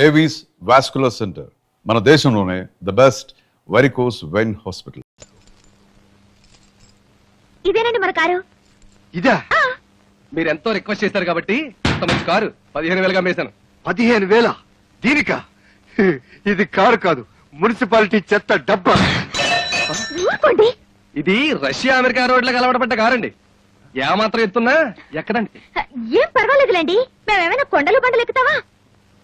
Avis vascular centre మన దేశంలోనే the best varicose vein hospital. ఇదేనండి మన కారు. ఇదా? మీరు ఎంతో రిక్వెస్ట్ చేశారు కాబట్టి ఇంత మంచి కారు 15,000గా అమ్మేశాను. 15,000 దీనికా? ఇది కారు కాదు, మున్సిపాలిటీ చెత్త డబ్బా. ఊరుకోండి. ఇది రష్యా అమెరికా రోడ్లకు అలవాటుపడ్డ కారండి. ఏమాత్రం ఎత్తున్నా ఎక్కడండి. ఏం పర్వాలేదులేండి, మేమేమైనా కొండలు బండలు ఎక్కుతావా?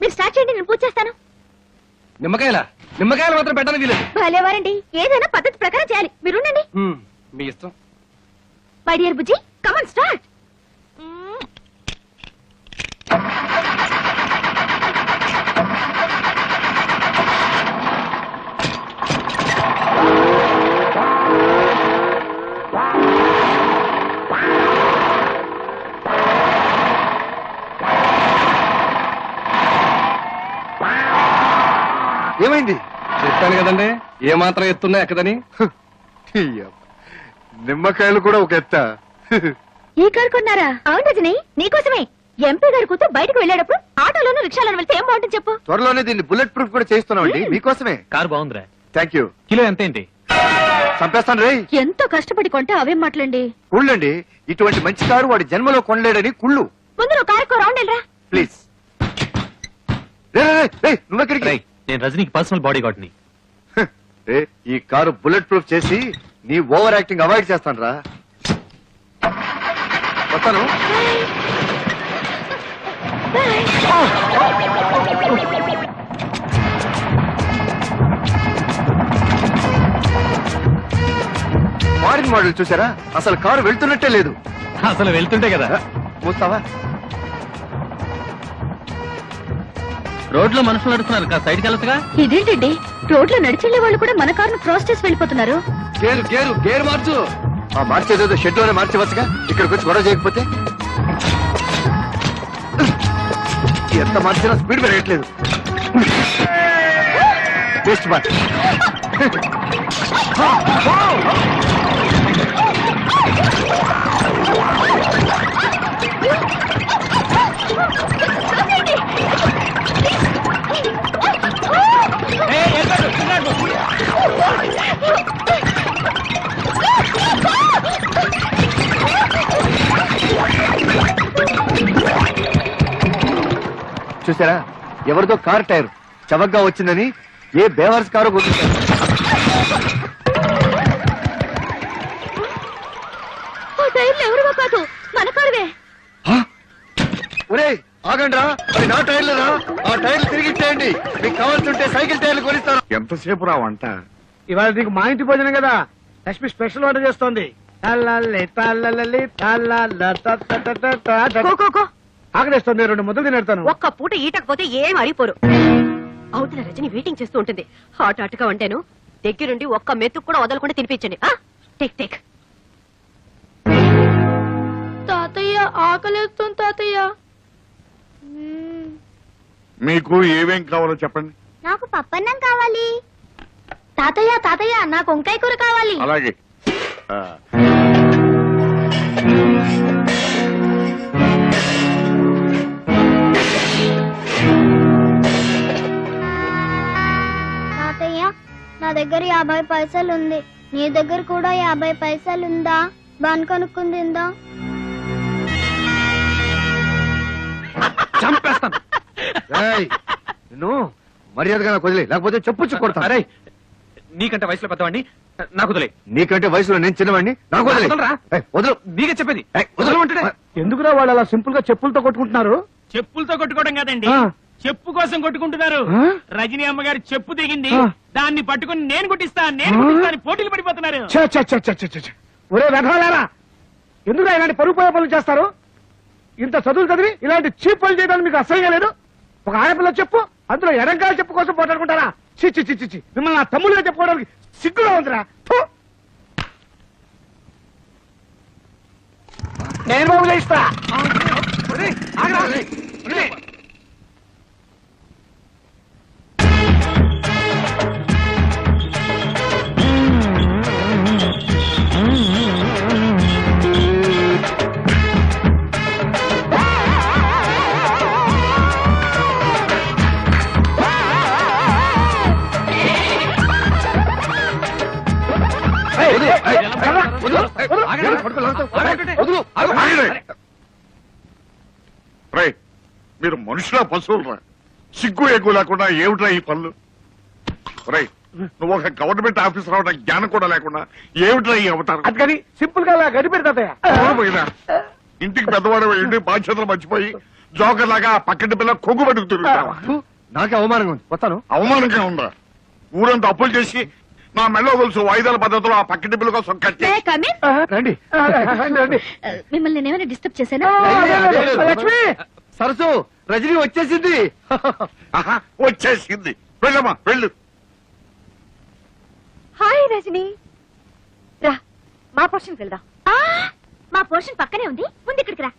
మీరు స్టార్ట్ చేయండి, నేను పూజ చేస్తాను. నిమ్మకాయలు మాత్రం పెట్టడానికి వీలేదు. భలేవారండి, ఏదైనా పద్ధతి ప్రకారం చేయాలి. మీరుండండి. మీ ఇష్టం. My dear Bujji, come on start. ఏమైంది? చెప్పాను కదండి, ఏమాత్రం ఎత్తున్నా ఎక్కదని. నిమ్మకాయలు కూడా ఒక ఎత్త. ఈ కారు కొన్నారా? అవును రజని, నీకోసమే. ఎంపీ గారి కూతురు బయటకు వెళ్ళేటప్పుడు ఆటోలోనూ రిక్షాలోనూ వెళ్తే ఏం బాగుంటుంది చెప్పు. త్వరలోనే దీన్ని బుల్లెట్ ప్రూఫ్ కూడా చేస్తున్నామండి మీకోసమే. కారు బాగుందిరా. Thank you. కిలో ఎంత ఏంటి? చంపేస్తాను రే. ఎంతో కష్టపడి కొంటే అవేం మాట్లాడండి. కుళ్ళండి, ఇటువంటి మంచి కారు వాడి జన్మలో కొనలేడని కుళ్ళు. ముందు నువ్వు కారుకో రౌండ్ వెళ్ళరా ప్లీజ్. నువ్వెక్కడికి? నేను రజనీకి పర్సనల్ బాడీ గార్డ్ ని. ఈ కారు బుల్లెట్ ప్రూఫ్ చేసి నీ ఓవర్ యాక్టింగ్ అవాయిడ్ చేస్తాను రా. వస్తాను. ఫారిన్ మోడల్ చూసారా? అసలు కారు వెళ్తున్నట్టే లేదు. అసలు వెళ్తుంటే కదా. మూస్తావా? రోడ్ లో మనుషులు నడుస్తున్నారు, కాస్త సైడ్కి వెళ్ళొచ్చుగా. ఇదేంటండి, రోడ్లో నడిచెళ్లే వాళ్ళు కూడా మన కారును క్రాస్ చేసి వెళ్ళిపోతున్నారు. గేరు మార్చు. మార్చేదేదో షెడ్ లోనే మార్చవచ్చుగా, ఇక్కడికి వచ్చి గొడవ చేయకపోతే. ఎంత మార్చినా స్పీడ్ పెరగట్లేదు. Best March. చూసారా, ఎవరిదో కార్ టైర్ చవగ్గా వచ్చిందని ఏ బేవర్స్ కారు కొట్టించారు. ఎవరివో కాదు, మన కారువే. ఒరే ఆగండ్రా, అది నా టైర్లరా. ఆ టైర్లు తిరిగిచ్చేయండి. మీకు కావాల్సింటే సైకిల్ టైర్లు కొనిస్తాను. ఎంతసేపు రా వంట? ఇవాళ నీకు మా ఇంటి భోజనం కదా, లక్ష్మి స్పెషల్ వంట చేస్తోంది. ఆకలిస్తుంది, 2 ముద్దలు తినేస్తాను. ఒక్క పూట ఈటకపోతే ఏం అరిపోరు. అవుతున్న రజని వెయిటింగ్ చేస్తూ ఉంటుంది. హాట్ హాట్గా వండాను, దగ్గరుండి ఒక్క మెతుకు కూడా వదలకుండా తినిపించండి. Take take. తాతయ్య ఆకలిస్తుంది తాతయ్య. మీకు ఏమేం కావాలో చెప్పండి. నాకు పప్పన్నం కావాలి. తాతయ్య తాతయ్య నాకు వంకాయ కూర కావాలి. అలాగే. తాతయ్య నా దగ్గర 50 పైసలు ఉంది, నీ దగ్గర కూడా 50 పైసలు ఉందా? బాన్ కొనుక్కుంది ఉందా? చంపేస్తాను. నువ్వు మర్యాదగా నాకు వదిలే, లేకపోతే చెప్పు కొడతా. అరే, నీకంటే వయసులో పెద్దవాడిని, నాకు వదిలే. నీకంటే వయసులో నేను చిన్నవాడిని, నాకు వదిలే. వదలు. నీకే చెప్పేది. ఎందుకురా వాళ్ళు అలా సింపుల్ గా చెప్పులతో కొట్టుకుంటున్నారు? చెప్పులతో కొట్టుకోవడం కాదండి, చెప్పు కోసం కొట్టుకుంటున్నారు. రజనీ అమ్మగారు చెప్పు దిగింది, దాన్ని పట్టుకుని నేను కుట్టిస్తాను పోటీలు పడిపోతున్నారు. ఒరే వెధవలారా, ఎందుకు ఇలాంటి పరుగు పోయే పనులు చేస్తారు? ఇంత చదువులు చదివి ఇలాంటి చీప్ పనులు చేయడానికి మీకు అసహ్యంగా లేదు? ఒక ఆడపిల్ల చెప్పు, అందులో ఎడంకాల చెప్పు కోసం పోటాడుకుంటారా? చిచ్చి చిచ్చి చి, మిమ్మల్ని నా తమ్ముళ్ళుగా చెప్పుకోవడానికి సిగ్గుగా ఉందిరా. నేను బాబులే ఇస్తా. రేయ్, మీరు మనుషుల పశువులరా? సిగ్గు ఎగ్గు లేకుండా ఏమిట్రా ఈ పనులు? రేయ్, నువ్వు ఒక గవర్నమెంట్ ఆఫీసర్ అవడం జ్ఞానం కూడా లేకుండా ఏమిట్రా ఈ అవతారం? అది కానీ సింపుల్ గా అలా గడిపెడు తాతయ్య. ఎవరు పోయినా ఇంటికి పెద్దవాడు ఇంటి బాధ్యతలు మర్చిపోయి జోకర్ లాగా పక్కటి పిల్ల కొంగు పట్టుకు తిరుగుతావా? నాకే అవమానంగా ఉంది, వస్తాను. అవమానంగా ఉందా? ఊరంతా అప్పులు చేసి నా మెల్లో గొలుసు వాయిదాల పద్ధతిలో ఆ పక్కటి పిల్ల కోసం కట్టి రండి. రండి. మిమ్మల్ని నేనేమైనా డిస్టర్బ్ చేశానా? లక్ష్మి సరసు, రజనీ వచ్చేసింది. ఆహా, వచ్చేసింది. వెళ్ళమ్మా వెళ్ళు. హాయ్ రజని, రా మా పోర్షన్ వెళ్దాం. మా పోర్షన్ పక్కనే ఉంది, ముందు ఇక్కడికి రా.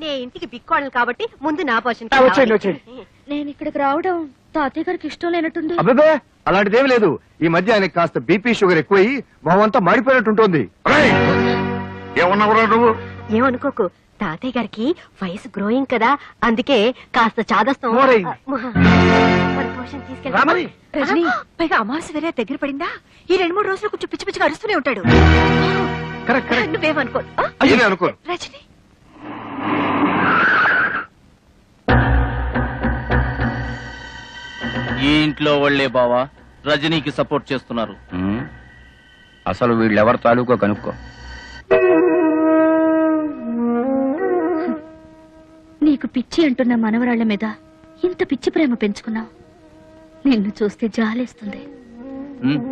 నే ఇంటికి బిక్కోడలు కాబట్టి ముందు నా పోర్షన్ వచ్చేయండి, వచ్చేయండి. నేను ఇక్కడికి రావడం తాతయ్య గారికి ఇష్టం లేనట్టుంది. అబ్బే, అలాంటిదేమి లేదు. ఈ మధ్య ఆయనకి కాస్త బీపీ షుగర్ ఎక్కువయి మొహమంతా మాడిపోయినట్టుంటోంది. రేయ్, ఏమన్నావురా నువ్వు? ఏమనుకోకు, తాతయ్య గారికి వయసు గ్రోయింగ్ కదా, అందుకే కాస్త చాదస్తం. ఓరేయ్. మరి పోర్షన్ తీసుకెళ్ళి రామని. రజని, పైగా అమావాస్య వేరే దగ్గర పడిందా, ఈ 2-3 రోజులు కొంచెం పిచ్చి పిచ్చిగా అరుస్తూనే ఉంటాడు. Correct correct. నువ్వేమనుకో. అయ్యే అనుకో. రజని, ఈ ఇంట్లో వాళ్లే బావా రజనీకి సపోర్ట్ చేస్తున్నారు. అసలు వీళ్ళెవరి తాలూకో కనుక్కో. నీకు పిచ్చి అంటున్న మనవరాళ్ల మీద ఇంత పిచ్చి ప్రేమ పెంచుకున్నావు. నిన్ను చూస్తే జాలేస్తుంది. ఉమ్.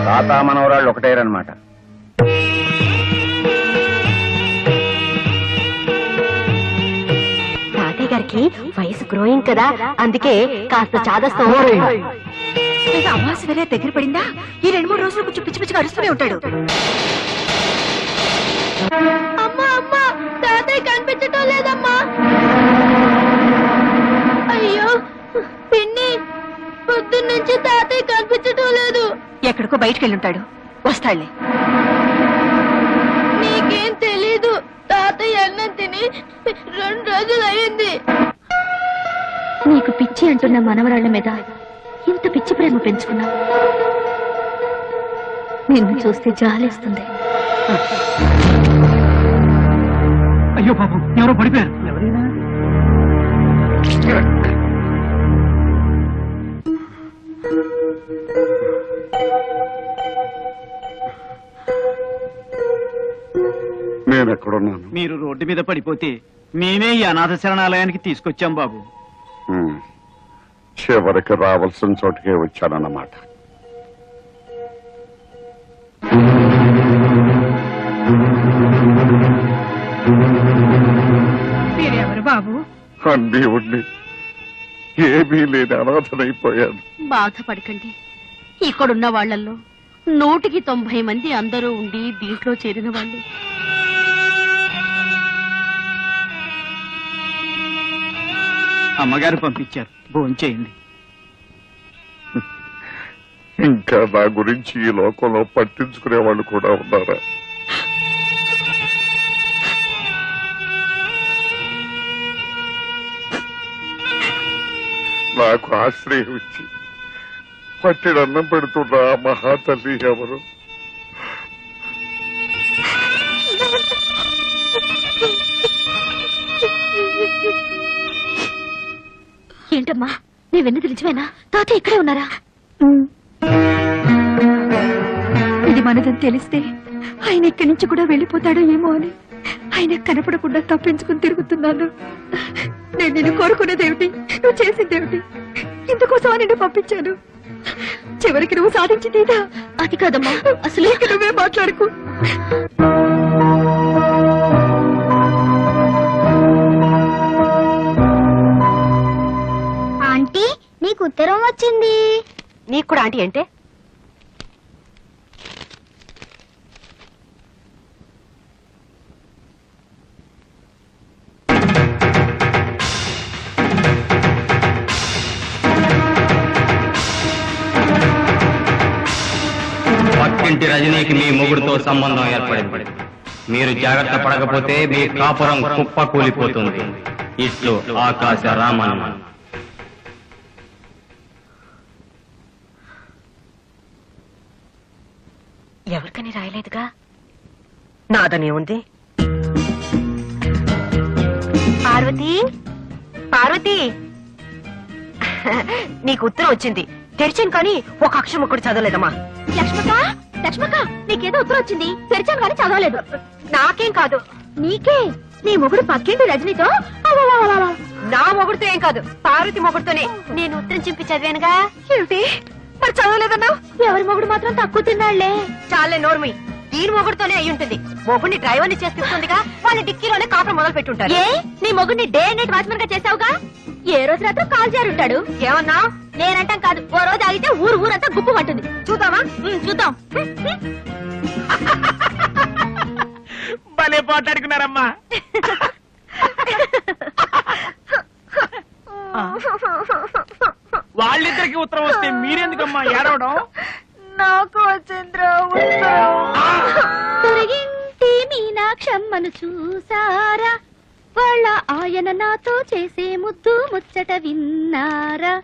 తాత మనవరాళ్ళు ఒకటేరన్నమాట. తాతయ్య గారికి వయసు గ్రోయింగ్ కదా, అందుకే కాస్త చాదస్తం. పైగా అమావాస్య వేరే దగ్గర పడిందా, ఈ 2-3 రోజులు కొంచెం పిచ్చి పిచ్చిగా అరుస్తూనే ఉంటాడు. అమ్మా అమ్మా, తాతయ్య కనిపించటం లేదమ్మా. అయ్యో పిన్ని, పొద్దున్నుంచి తాతయ్య కనిపించటం లేదు. ఎక్కడికో బయటకు వెళ్ళుంటాడు, వస్తాడులే. నీకేం తెలీదు, తాతయ్య అన్నం తిని 2 రోజులు అయింది. నీకు పిచ్చి అంటున్న మనవరాళ్ల మీద ఇంత పిచ్చి ప్రేమ పెంచుకున్నావు. నిన్ను చూస్తే జాలేస్తుంది. అయ్యో పాపం, ఎవరో పడిపోయారు. ఎవరైనా నేను ఎక్కడున్నాను? మీరు రోడ్డు మీద పడిపోతే మేమే ఈ అనాథ శరణాలయానికి తీసుకొచ్చాం బాబు. చివరికి రావాల్సిన చోటుకే వచ్చానన్నమాట. మీరెవరు బాబు? అన్నీ ఉండి ఏమీ లేని అనాథనైపోయాను. బాధపడకండి, ఇక్కడున్న వాళ్లలో 190 మంది అందరూ ఉండి దీంట్లో చేరిన వాళ్ళు. అమ్మగారు పంపించారు, భోంచేయండి. ఇంకా నా గురించి ఈ లోకంలో పట్టించుకునే వాళ్ళు కూడా ఉన్నారా? నాకు ఆశ్రయం ఇచ్చి పట్టిడన్నం పెడుతున్న ఆ మహాతల్లి ఎవరు? ఏంటమ్మా, నీ వెన్నది నిజమేనా? తాతయ్య ఇక్కడే ఉన్నారా? ఇది మనదని తెలిస్తే ఆయన ఇక్కడి నుంచి కూడా వెళ్ళిపోతాడో ఏమో అని ఆయన కనపడకుండా తప్పించుకుని తిరుగుతున్నాను. నేను నిన్ను కోరుకునేదేమిటి, నువ్వు చేసిందేమిటి? ఇందుకోసం నిన్ను పంపించాను. చివరికి నువ్వు సాధించిందేదా? అది కాదమ్మా, అసలు నువ్వే మాట్లాడుకు. ఆంటీ, నీకు ఉత్తరం వచ్చింది. నీకు కూడా ఆంటీ అంటే? పక్కింటి రజనీకి మీ మొగుడుతో సంబంధం ఏర్పడింది. మీరు జాగ్రత్త పడకపోతే మీ కాపురం కుప్ప కూలిపోతుంది. ఇట్లు ఆకాశ రామన్. ఎవరికని రాయలేదుగా నాదని ఉంది. పార్వతి పార్వతి నీకు ఉత్తరం వచ్చింది. తెరిచాను కానీ ఒక అక్షరం ఒక్కటి చదవలేదమ్మా. లక్ష్మక్క లక్ష్మక్క నీకేదో ఉత్తరం వచ్చింది, తెరిచాను కానీ చదవలేదు. నాకేం కాదు, నీకే. నీ మొగుడు పక్కింటి రజనీతో నా మొగుడుతో ఏం కాదు, పార్వతి మొగుడుతోనే. నేను ఉత్తరం చింపి చదివానుగా. ఏమిటి మరి చదవలేదన్నా? ఎవరి మొగుడు మాత్రం తక్కువ తిన్నాళ్లే. చాలే నోర్మి, దీని మొగుడుతోనే అయి ఉంటుంది. మొగుడిని డ్రైవర్ని చేస్తుందిగా, వాళ్ళ డిక్కీలోనే కాపురం మొదలు పెట్టుంటారు. ఏ నీ మొగుడిని డే నైట్ వాచ్మెన్ గా చేసావుగా? ఏ రోజు రాత్రి కాల్ జారుంటాడు. ఏమన్నా నేనంటాం కాదు, ఓ రోజు ఆగితే ఊరంతా గుప్పు పట్టుంది. చూద్దామా? చూద్దాం. భలే పోటాడుకున్నారమ్మా. వాళ్ళిద్దరికి ఉత్తరం వస్తే మీరెందుకమ్మా ఏడవడం? నాకు వచ్చింద్రా తొలగింటి మీనాక్షమ్మను చూసారా? వాళ్ళ ఆయన నాతో చేసే ముద్దు ముచ్చట విన్నారా?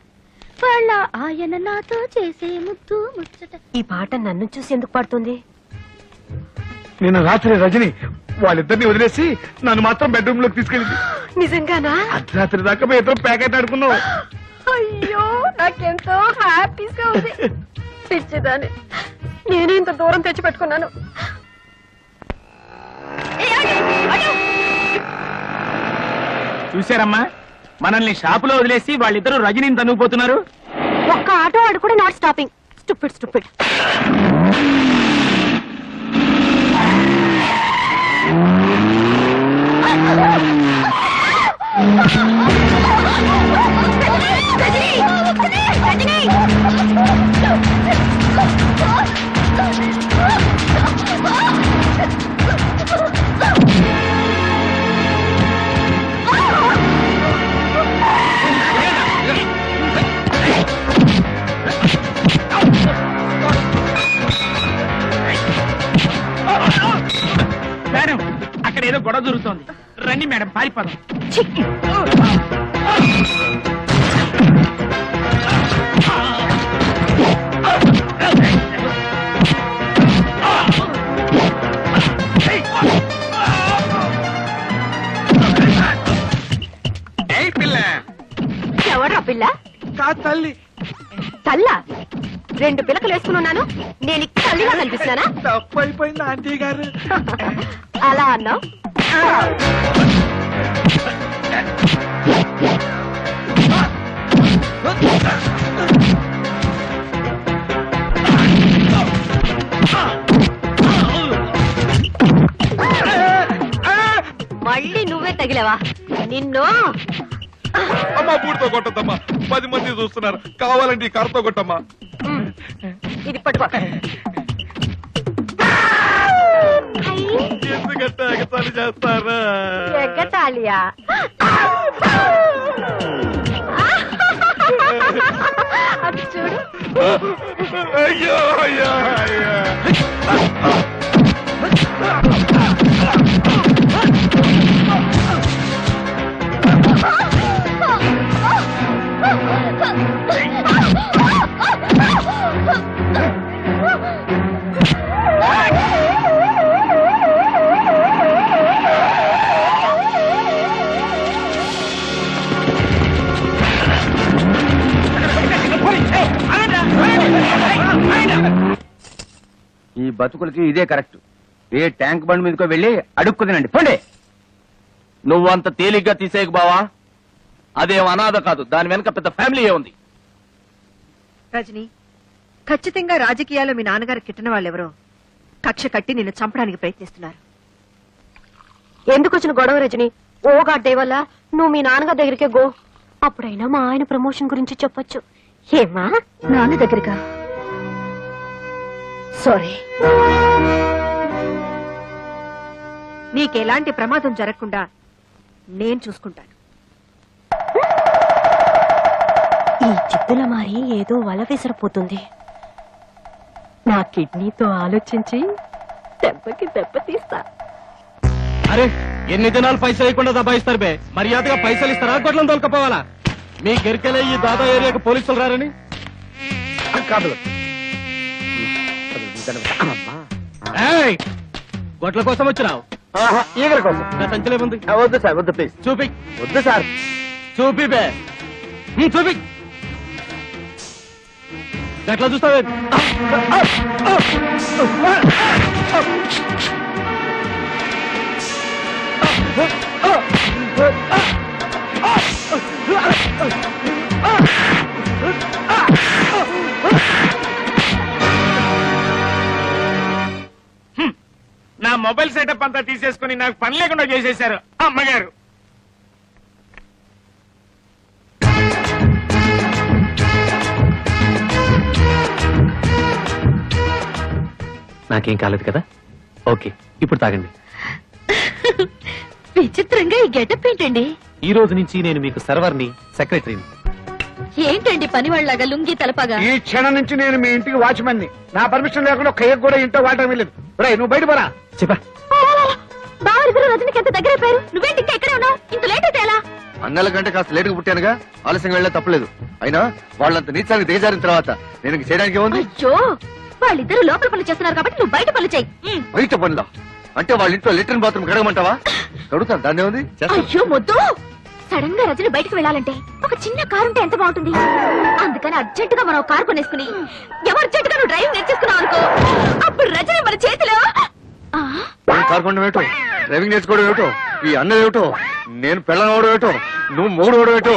వాళ్ళ ఆయన నాతో చేసే ముద్దు ముచ్చట. ఈ పాట నన్ను చూసి ఎందుకు పాడుతుంది? నిన్న రాత్రి రజని వాళ్ళిద్దరిని వదిలేసి నన్ను మాత్రం బెడ్రూమ్ లోకి తీసుకెళ్ళింది. నిజంగానా? అర్ధరాత్రి దాకా మేము ఇద్దరం ప్యాకెట్ ఆడుకున్నాం. అయ్యో నాకెంతో హ్యాపీగా ఉంది. పిచ్చిదాన్ని, నేనే ఇంత దూరం తెచ్చి పెట్టుకున్నాను. చూసారమ్మా, మనల్ని షాపులో వదిలేసి వాళ్ళిద్దరూ రజనీని తనుగుపోతున్నారు. ఒక్క ఆటో వాడు కూడా not stopping. Stupid stupid. Madam, అక్కడ ఏదో గొడవ జరుగుతోంది. రండి మేడం, పారిపోదాం. ఎవడ్రా పిల్ల? తల్లి తల్ల? 2 పిలకలు వేసుకుని ఉన్నాను, నేను ఇక్కడ తల్లిగా కనిపిస్తున్నానా? తప్పు అయిపోయింది ఆంటీ గారు. అలా అన్నావు. మళ్ళీ నువ్వే తగిలేవా? నిన్ను అమ్మా పూడితో కొట్టద్దమ్మా, 10 మంది చూస్తున్నారు. కావాలంటే ఈ కర్రతో కొట్టమ్మా. ఇది పట్టుకో. ఎందుకంటే ఎగతాళి చేస్తారా? ఎగ్గతాళియా? అది చూడు. అయ్యో అయ్యో అయ్యో. ఈ బతుకులకి ఇదే కరెక్ట్. ఏ ట్యాంక్ బండ్ మీదకో వెళ్ళి అడుక్కు తినండి పండి. నువ్వంత తేలిగ్గా తీసేయకు బావా, అదేం అనాథ కాదు, దాని వెనక పెద్ద ఫ్యామిలీ ఉంది. రజని, ఖచ్చితంగా రాజకీయాల్లో మీ నాన్నగారు కిట్టిన వాళ్ళెవరో కక్ష కట్టి నిన్ను చంపడానికి ప్రయత్నిస్తున్నారు. ఎందుకు వచ్చిన గొడవ రజని? ఓ గాడ్డే వల్ల నువ్వు మీ నాన్నగారి దగ్గరికే గో. అప్పుడైనా మా ఆయన ప్రమోషన్ గురించి చెప్పొచ్చు. ఏమా? నాన్న దగ్గరగా? సారీ. నీకెలాంటి ప్రమాదం జరగకుండా నేను చూసుకుంటాను. ఈ చిత్తుల మారి ఏదో వల విసిరిపోతుంది. నా కిడ్నీతో ఆలోచించి దెబ్బకి దెబ్బ తీస్తా. అరే, ఎన్ని దినాలు పైసలు ఇవ్వకుండా దబాయిస్తారు బే? మర్యాదగా పైసలు ఇస్తారా, గొడ్లను తోలుకపోవాలా? మీ గెరికెలే ఈ దాదా ఏరియాకు పోలీసులు రారని కాదు. ఏయ్! గొడ్ల కోసం వచ్చినావు ఈగల కోసం నా సంచిలో ఉంది వద్దు సార్ వద్దు ప్లీజ్ చూపి వద్దు సార్ చూపి బే చూపి గట్లా చూస్తావే నా మొబైల్ సెటప్ అంతా తీసేసుకుని నాకు పని లేకుండా చేసేశారు అమ్మగారు. నాకేం కాలేదు కదా ఓకే ఇప్పుడు తాగండి. విచిత్రంగా ఈ గెటప్ ఏంటండి? ఈ రోజు నుంచి నేను మీకు సర్వర్ని సెక్రటరీని. ఏంటండి పని వాళ్ళగా లుంగి తలపగా? ఈ క్షణం నుంచి నేను మీ ఇంటికి వాచ్మెన్ ని. నా పర్మిషన్ లేకుండా ఒక్క ఎగ్ కూడా ఇంట్లో వాడటం వెళ్ళలేదు. రేయ్ నువ్వు బయట పోరా. చెప్పా బావరిద్దరు రజనికి ఎంత దగ్గర అయిపోయారు. నువ్వేంటి ఇంకా ఎక్కడే ఉన్నావు? ఇంత లేట్ అయితే ఎలా? అన్నల కంటే కాస్త లేటుగా పుట్టానుగా, ఆలస్యంగా వెళ్ళా తప్పలేదు. అయినా వాళ్ళంత నీచానికి దిగజారిన తర్వాత నేను ఇంక చేయడానికి ఏముంది? అయ్యో వాళ్ళిద్దరు లోపల పనులు చేస్తున్నారు కాబట్టి నువ్వు బయట పనులు చెయ్యి. బయట పనులా అంటే వాళ్ళ ఇంట్లో లెట్రిన్ బాత్రూమ్ కడగమంటావా? కడుగుతాను, దాన్ని ఉంది. అయ్యో మొద్దు, సడన్ గా రజని బయటకు వెళ్ళాలంటే ఒక చిన్న కారు ఉంటే ఎంత బాగుంటుంది. అందుకని అర్జెంట్ గా మనం కారు కొనేసుకుని అర్జెంట్ గా నువ్వు డ్రైవింగ్ నేర్చేసుకున్నావు అనుకో, అప్పుడు రజని మన చేతిలో. కారు కొండం ఏమిటో, డ్రైవింగ్ నేర్చుకోవడం ఏమిటో, ఈ అన్నది ఏమిటో, నేను పెళ్ళనవడం ఏమిటో, నువ్వు మూడు ఏమిటో,